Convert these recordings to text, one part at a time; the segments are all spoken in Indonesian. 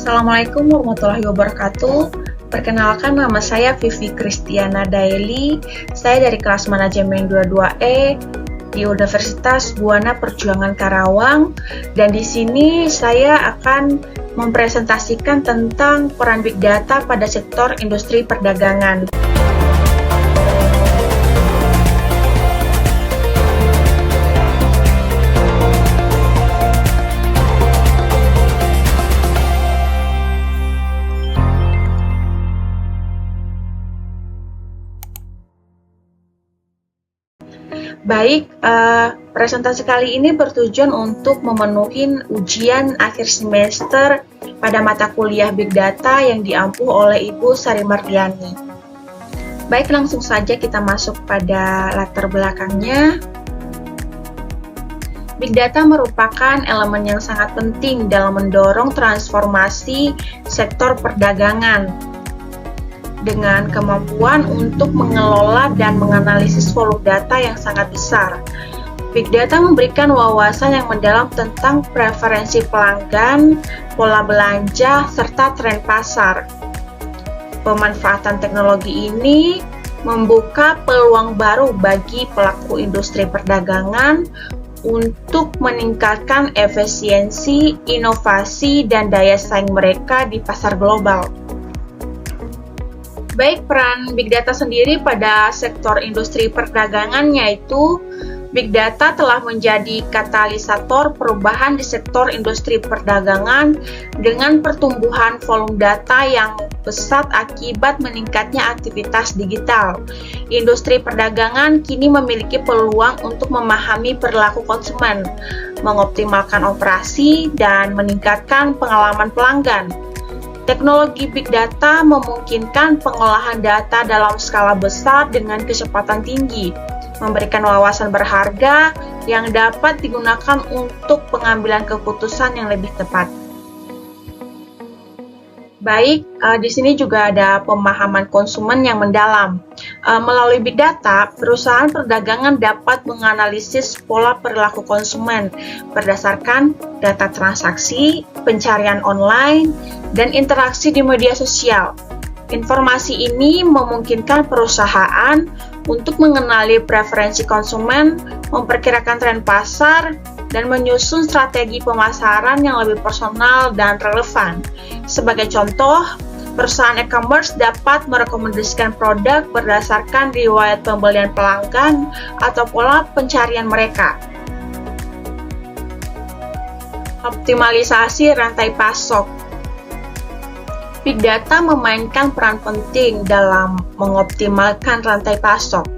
Assalamualaikum warahmatullahi wabarakatuh. Perkenalkan, nama saya Vivi Kristiana Daeli. Saya dari kelas manajemen 22E di Universitas Buana Perjuangan Karawang. Dan di sini saya akan mempresentasikan tentang peran Big Data pada sektor industri perdagangan. Baik, presentasi kali ini bertujuan untuk memenuhi ujian akhir semester pada mata kuliah Big Data yang diampu oleh Ibu Sari Mardiani. Baik, langsung saja kita masuk pada latar belakangnya. Big Data merupakan elemen yang sangat penting dalam mendorong transformasi sektor perdagangan dengan kemampuan untuk mengelola dan menganalisis volume data yang sangat besar. Big Data memberikan wawasan yang mendalam tentang preferensi pelanggan, pola belanja, serta tren pasar. Pemanfaatan teknologi ini membuka peluang baru bagi pelaku industri perdagangan untuk meningkatkan efisiensi, inovasi, dan daya saing mereka di pasar global. Baik, peran Big Data sendiri pada sektor industri perdagangan yaitu Big Data telah menjadi katalisator perubahan di sektor industri perdagangan dengan pertumbuhan volume data yang pesat akibat meningkatnya aktivitas digital. Industri perdagangan kini memiliki peluang untuk memahami perilaku konsumen, mengoptimalkan operasi, dan meningkatkan pengalaman pelanggan. Teknologi Big Data memungkinkan pengolahan data dalam skala besar dengan kecepatan tinggi, memberikan wawasan berharga yang dapat digunakan untuk pengambilan keputusan yang lebih tepat. Baik, di sini juga ada pemahaman konsumen yang mendalam. Melalui Big Data, perusahaan perdagangan dapat menganalisis pola perilaku konsumen berdasarkan data transaksi, pencarian online, dan interaksi di media sosial. Informasi ini memungkinkan perusahaan untuk mengenali preferensi konsumen, memperkirakan tren pasar, dan menyusun strategi pemasaran yang lebih personal dan relevan. Sebagai contoh, perusahaan e-commerce dapat merekomendasikan produk berdasarkan riwayat pembelian pelanggan atau pola pencarian mereka. Optimalisasi rantai pasok. Big Data memainkan peran penting dalam mengoptimalkan rantai pasok.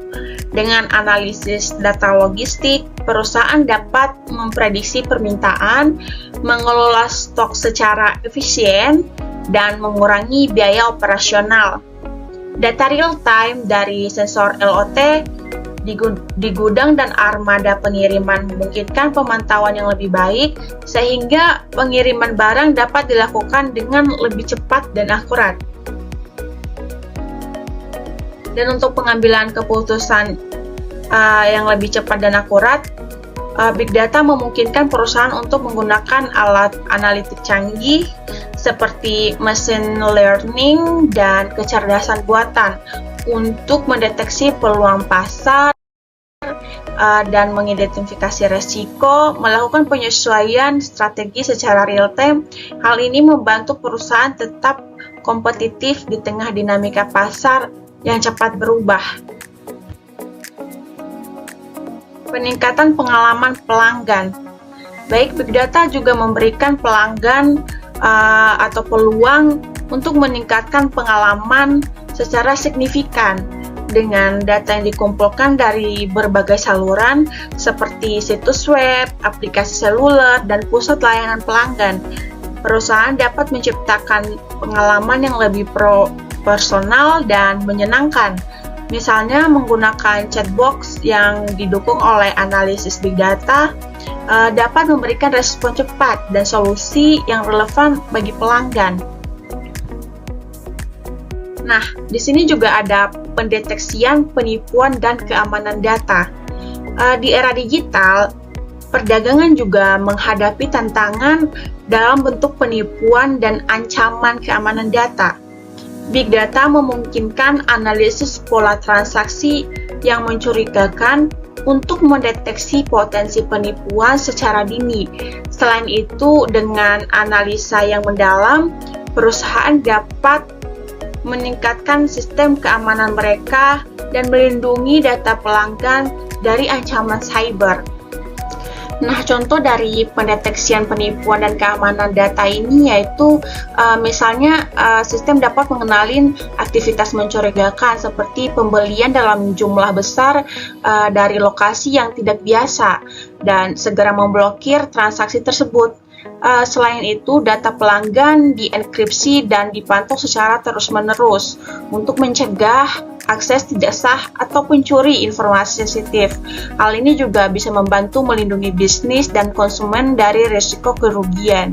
Dengan analisis data logistik, perusahaan dapat memprediksi permintaan, mengelola stok secara efisien, dan mengurangi biaya operasional. Data real-time dari sensor LOT di gudang dan armada pengiriman memungkinkan pemantauan yang lebih baik, sehingga pengiriman barang dapat dilakukan dengan lebih cepat dan akurat. Dan untuk pengambilan keputusan yang lebih cepat dan akurat, Big Data memungkinkan perusahaan untuk menggunakan alat analitik canggih seperti machine learning dan kecerdasan buatan untuk mendeteksi peluang pasar dan mengidentifikasi resiko, melakukan penyesuaian strategi secara real-time. Hal ini membantu perusahaan tetap kompetitif di tengah dinamika pasar yang cepat berubah. Peningkatan pengalaman pelanggan. Baik, Big Data juga memberikan pelanggan atau peluang untuk meningkatkan pengalaman secara signifikan dengan data yang dikumpulkan dari berbagai saluran seperti situs web, aplikasi seluler, dan pusat layanan pelanggan. Perusahaan dapat menciptakan pengalaman yang lebih personal dan menyenangkan. Misalnya menggunakan chatbox yang didukung oleh analisis Big Data dapat memberikan respon cepat dan solusi yang relevan bagi pelanggan. Nah, di sini juga ada pendeteksian, penipuan, dan keamanan data. Di era digital, perdagangan juga menghadapi tantangan dalam bentuk penipuan dan ancaman keamanan data. Big data memungkinkan analisis pola transaksi yang mencurigakan untuk mendeteksi potensi penipuan secara dini. Selain itu, dengan analisa yang mendalam, perusahaan dapat meningkatkan sistem keamanan mereka dan melindungi data pelanggan dari ancaman cyber. Nah, contoh dari pendeteksian penipuan dan keamanan data ini yaitu misalnya sistem dapat mengenali aktivitas mencurigakan seperti pembelian dalam jumlah besar dari lokasi yang tidak biasa dan segera memblokir transaksi tersebut. Selain itu, data pelanggan dienkripsi dan dipantau secara terus-menerus untuk mencegah akses tidak sah atau pencuri informasi sensitif. Hal ini juga bisa membantu melindungi bisnis dan konsumen dari risiko kerugian.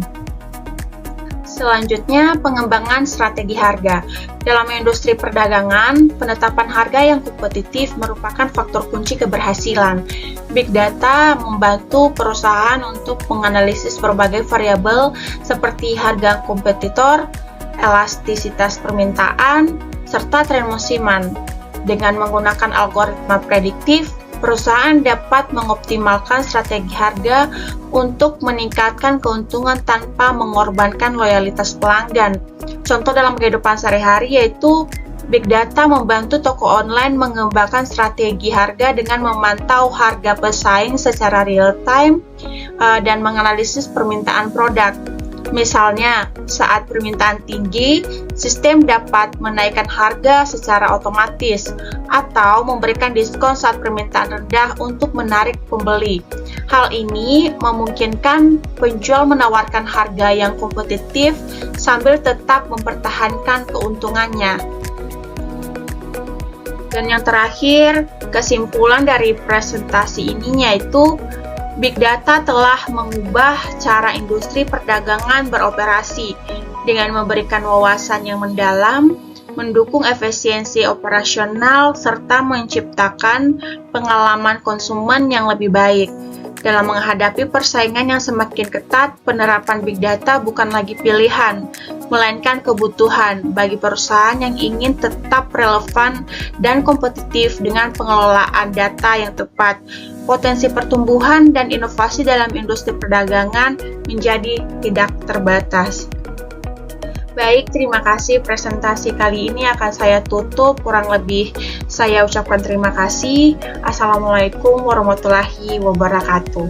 Selanjutnya, pengembangan strategi harga. Dalam industri perdagangan, penetapan harga yang kompetitif merupakan faktor kunci keberhasilan. Big data membantu perusahaan untuk menganalisis berbagai variabel seperti harga kompetitor, elastisitas permintaan, serta tren musiman. Dengan menggunakan algoritma prediktif, perusahaan dapat mengoptimalkan strategi harga untuk meningkatkan keuntungan tanpa mengorbankan loyalitas pelanggan. Contoh dalam kehidupan sehari-hari yaitu Big data membantu toko online mengembangkan strategi harga dengan memantau harga pesaing secara real-time dan menganalisis permintaan produk. Misalnya, saat permintaan tinggi, sistem dapat menaikkan harga secara otomatis atau memberikan diskon saat permintaan rendah untuk menarik pembeli. Hal ini memungkinkan penjual menawarkan harga yang kompetitif sambil tetap mempertahankan keuntungannya. Dan yang terakhir, kesimpulan dari presentasi ini yaitu Big data telah mengubah cara industri perdagangan beroperasi dengan memberikan wawasan yang mendalam, mendukung efisiensi operasional, serta menciptakan pengalaman konsumen yang lebih baik. Dalam menghadapi persaingan yang semakin ketat, penerapan big data bukan lagi pilihan, melainkan kebutuhan bagi perusahaan yang ingin tetap relevan dan kompetitif dengan pengelolaan data yang tepat. Potensi pertumbuhan dan inovasi dalam industri perdagangan menjadi tidak terbatas. Baik, terima kasih. Presentasi kali ini akan saya tutup. Kurang lebih saya ucapkan terima kasih. Assalamualaikum warahmatullahi wabarakatuh.